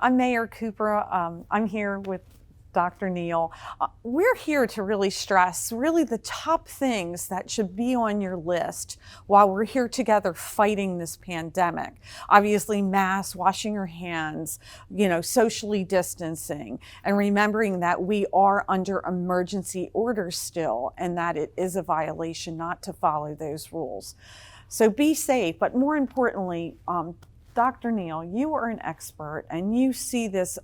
I'm Mayor Cooper. I'm here with Dr. Neill. We're here to really stress the top things that should be on your list while we're here together fighting this pandemic. Obviously, masks, washing your hands, socially distancing, and remembering that we are under emergency orders still, and that it is a violation not to follow those rules. So be safe, but more importantly, Dr. Neill, you are an expert and you see this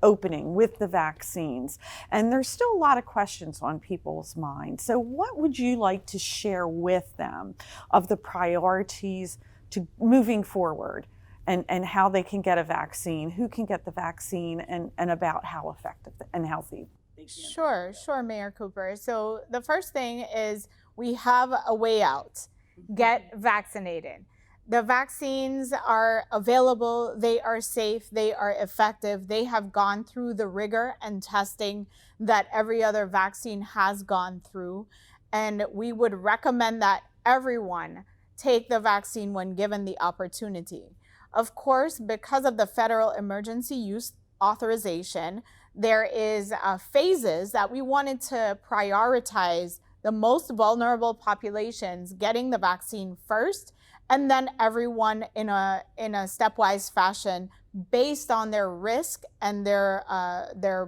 opening with the vaccines, and there's still a lot of questions on people's minds. So what would you like to share with them of the priorities to moving forward and how they can get a vaccine, who can get the vaccine, and about how effective and healthy they can? Sure, Mayor Cooper. So the first thing is we have a way out. Get vaccinated. The vaccines are available, they are safe, they are effective, they have gone through the rigor and testing that every other vaccine has gone through. And we would recommend that everyone take the vaccine when given the opportunity. Of course, because of the federal emergency use authorization, there is phases that we wanted to prioritize the most vulnerable populations getting the vaccine first, and then everyone in a stepwise fashion based on their risk and their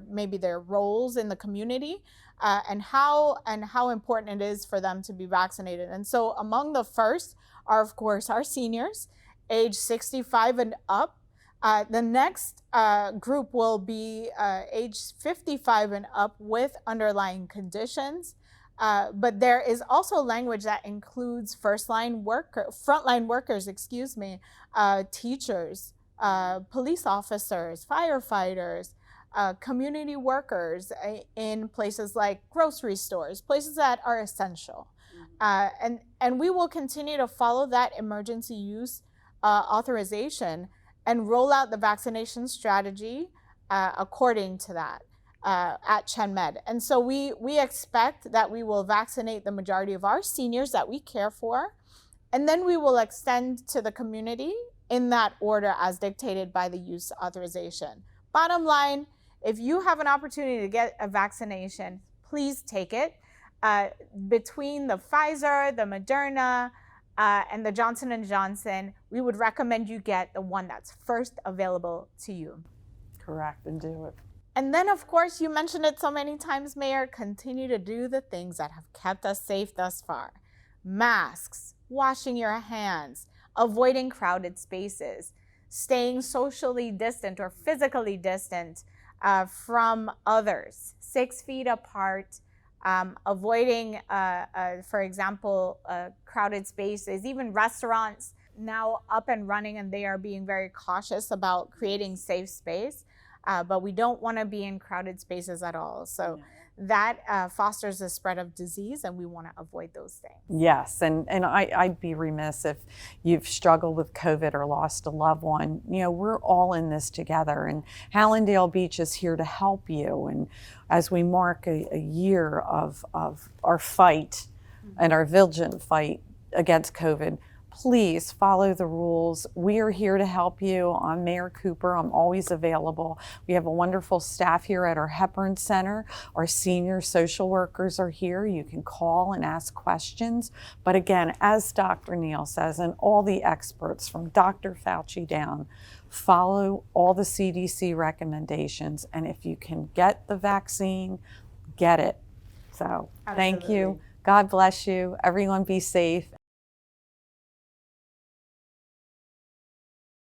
maybe their roles in the community, and how important it is for them to be vaccinated. And so among the first are, of course, our seniors, age 65 and up. The next group will be age 55 and up with underlying conditions. But there is also language that includes frontline workers, teachers, police officers, firefighters, community workers in places like grocery stores, places that are essential. And we will continue to follow that emergency use authorization and roll out the vaccination strategy according to that. At Chen Med. And so we expect that we will vaccinate the majority of our seniors that we care for, and then we will extend to the community in that order as dictated by the use authorization. Bottom line, if you have an opportunity to get a vaccination, please take it. Between the Pfizer, the Moderna, and the Johnson & Johnson, we would recommend you get the one that's first available to you. Correct, and do it. And then, of course, you mentioned it so many times, Mayor, continue to do the things that have kept us safe thus far. Masks, washing your hands, avoiding crowded spaces, staying socially distant or physically distant from others, 6 feet apart, avoiding, for example, crowded spaces, even restaurants now up and running, and they are being very cautious about creating safe space. But we don't want to be in crowded spaces at all. So that fosters the spread of disease, and we want to avoid those things. Yes, and I'd be remiss if you've struggled with COVID or lost a loved one. We're all in this together, and Hallandale Beach is here to help you. And as we mark a year of our fight and our vigilant fight against COVID, please follow the rules. We are here to help you. I'm Mayor Cooper. I'm always available. We have a wonderful staff here at our Hepburn Center. Our senior social workers are here. You can call and ask questions. But again, as Dr. Neill says, and all the experts from Dr. Fauci down, follow all the CDC recommendations. And if you can get the vaccine, get it. So Thank you. God bless you. Everyone be safe.